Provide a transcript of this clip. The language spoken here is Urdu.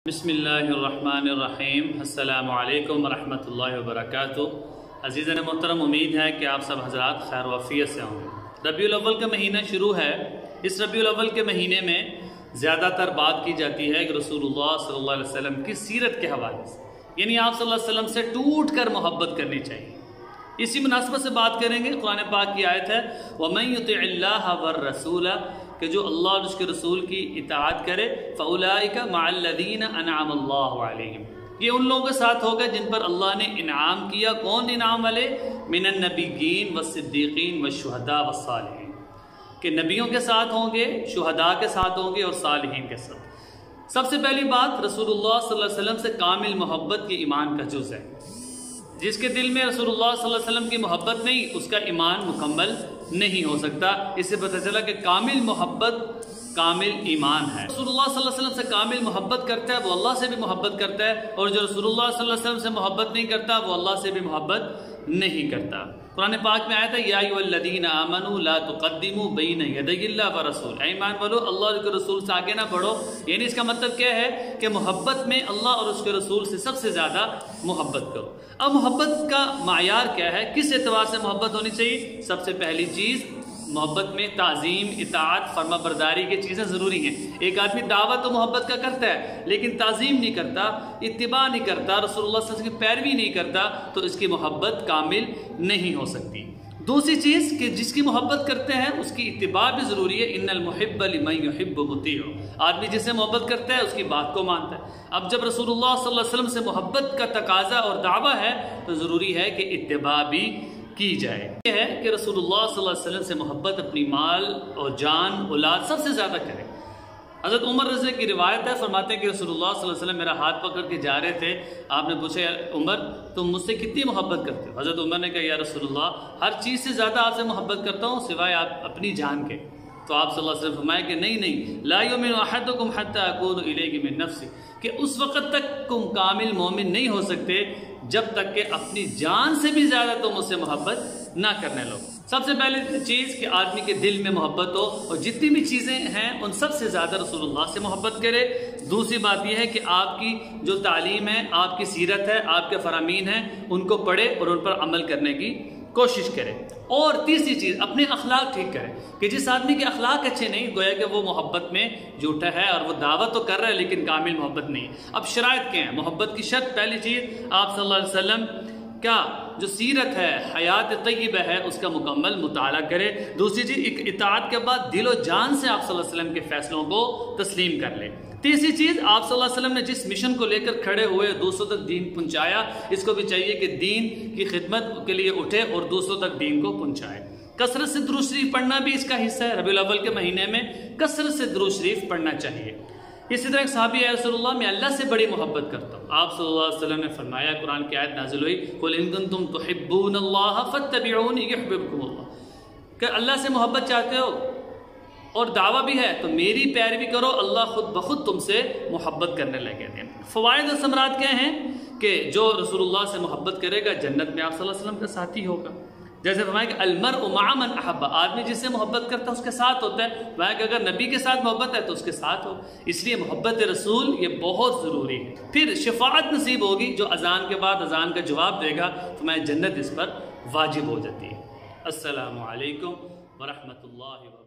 بسم اللہ الرحمن الرحیم السلام علیکم ورحمۃ اللہ وبرکاتہ۔ عزیزان محترم، امید ہے کہ آپ سب حضرات خیر و عافیت سے ہوں گے۔ ربیع الاول کا مہینہ شروع ہے۔ اس ربیع الاول کے مہینے میں زیادہ تر بات کی جاتی ہے کہ رسول اللہ صلی اللہ علیہ وسلم کی سیرت کے حوالے سے، یعنی آپ صلی اللہ علیہ وسلم سے ٹوٹ کر محبت کرنی چاہیے۔ اسی مناسبت سے بات کریں گے، قرآن پاک کی آیت ہے وَمَن يُطِعِ اللَّهَ وَالرَّسُولَ، کہ جو اللہ اور اس کے رسول کی اطاعت کرے فَأُولَئِكَ مَعَ الَّذِينَ أَنْعَمَ اللَّهُ عَلَيْهِمْ، یہ ان لوگوں کے ساتھ ہوگا جن پر اللہ نے انعام کیا۔ کون انعام والے؟ مِنَ النَّبِيِّينَ وَالصِّدِّيقِينَ وَالشُّهَدَاء وَالصَّالِحِينَ، کہ نبیوں کے ساتھ ہوں گے، شہداء کے ساتھ ہوں گے اور صالحین کے ساتھ۔ سب سے پہلی بات، رسول اللہ صلی اللہ علیہ وسلم سے کامل محبت کی ایمان کا جز ہے۔ جس کے دل میں رسول اللہ صلی اللہ علیہ وسلم کی محبت نہیں، اس کا ایمان مکمل نہیں ہو سکتا۔ اس سے پتہ چلا کہ کامل محبت کامل ایمان ہے۔ رسول اللہ صلی اللہ علیہ وسلم سے کامل محبت کرتا ہے وہ اللہ سے بھی محبت کرتا ہے، اور جو رسول اللہ صلی اللہ علیہ وسلم سے محبت نہیں کرتا وہ اللہ سے بھی محبت نہیں کرتا۔ قرآن پاک میں آیا تھا یا ایھا الذین آمنوا لا تقدموا بین یدی اللہ ورسولہ، اے ایمان والو اللہ اور اس کے رسول سے آگے نہ بڑھو۔ یعنی اس کا مطلب کیا ہے کہ محبت میں اللہ اور اس کے رسول سے سب سے زیادہ محبت کرو۔ اب محبت کا معیار کیا ہے، کس اعتبار سے محبت ہونی چاہیے؟ سب سے پہلی چیز، محبت میں تعظیم، اطاعت، فرما برداری کی چیزیں ضروری ہیں۔ ایک آدمی دعوت تو محبت کا کرتا ہے لیکن تعظیم نہیں کرتا، اتباع نہیں کرتا، رسول اللہ صلی اللہ علیہ وسلم کی پیروی نہیں کرتا، تو اس کی محبت کامل نہیں ہو سکتی۔ دوسری چیز کہ جس کی محبت کرتے ہیں اس کی اتباع بھی ضروری ہے۔ ان المحب لمن یحب مطیع، آدمی جس سے محبت کرتا ہے اس کی بات کو مانتا ہے۔ اب جب رسول اللہ صلی اللہ علیہ وسلم سے محبت کا تقاضا اور دعویٰ ہے تو ضروری ہے کہ اتباع بھی کی جائے۔ یہ ہے کہ رسول اللہ صلی اللہ علیہ وسلم سے محبت اپنی مال اور جان اولاد سب سے زیادہ کرے۔ حضرت عمر رضی کی روایت ہے، فرماتے ہیں کہ رسول اللہ صلی اللہ علیہ وسلم میرا ہاتھ پکڑ کے جا رہے تھے، آپ نے پوچھا عمر تم مجھ سے کتنی محبت کرتے ہو؟ حضرت عمر نے کہا یا رسول اللہ ہر چیز سے زیادہ آپ سے محبت کرتا ہوں سوائے آپ اپنی جان کے۔ تو آپ صلی اللہ علیہ وسلم فرمایا کہ نہیں لا یؤمن احدکم حتی اکون الیہ من نفسی، کہ اس وقت تک تم کامل مومن نہیں ہو سکتے جب تک کہ اپنی جان سے بھی زیادہ تم مجھ سے محبت نہ کرنے لو۔ سب سے پہلی چیز کہ آدمی کے دل میں محبت ہو اور جتنی بھی چیزیں ہیں ان سب سے زیادہ رسول اللہ سے محبت کرے۔ دوسری بات یہ ہے کہ آپ کی جو تعلیم ہے، آپ کی سیرت ہے، آپ کے فرامین ہیں، ان کو پڑھے اور ان پر عمل کرنے کی کوشش کرے۔ اور تیسری چیز اپنے اخلاق ٹھیک کرے، کہ جس آدمی کے اخلاق اچھے نہیں گویا کہ وہ محبت میں جھوٹا ہے اور وہ دعوت تو کر رہا ہے لیکن کامل محبت نہیں۔ اب شرائط کیا ہیں محبت کی؟ شرط پہلی چیز آپ صلی اللہ علیہ وسلم کا جو سیرت ہے، حیات طیبہ ہے، اس کا مکمل مطالعہ کرے۔ دوسری چیز اطاعت کے بعد دل و جان سے آپ صلی اللہ علیہ وسلم کے فیصلوں کو تسلیم کر لے۔ تیسری چیز آپ صلی اللہ علیہ وسلم نے جس مشن کو لے کر کھڑے ہوئے دوسروں تک دین پہنچایا، اس کو بھی چاہیے کہ دین کی خدمت کے لیے اٹھے اور دوسروں تک دین کو پہنچائے۔ کثرت سے درود شریف پڑھنا بھی اس کا حصہ ہے۔ ربیع الاول کے مہینے میں کثرت سے درود شریف پڑھنا چاہیے۔ اسی طرح ایک صحابی ہے رسول اللہ میں اللہ سے بڑی محبت کرتا ہوں۔ آپ صلی اللہ علیہ وسلم نے فرمایا، قرآن کی آیت نازل ہوئی قُلْ إِن كُنتُمْ تُحِبُّونَ اللَّهَ فَاتَّبِعُونِي يُحْبِبْكُمُ اللَّهُ، کہ اللہ سے محبت چاہتے ہو اور دعویٰ بھی ہے تو میری پیروی کرو، اللہ خود بخود تم سے محبت کرنے لگے تھے۔ فوائد و ثمرات کیا ہیں کہ جو رسول اللہ سے محبت کرے گا جنت میں آپ صلی اللہ علیہ وسلم کا ساتھی ہوگا۔ جیسے فرمایا کہ المرء مع من احب، آدمی جس سے محبت کرتا ہے اس کے ساتھ ہوتا ہے، وہ کہ اگر نبی کے ساتھ محبت ہے تو اس کے ساتھ ہو۔ اس لیے محبت رسول یہ بہت ضروری ہے۔ پھر شفاعت نصیب ہوگی، جو اذان کے بعد اذان کا جواب دے گا تو میں جنت اس پر واجب ہو جاتی ہے۔ السلام علیکم ورحمۃ اللہ وبرکاتہ۔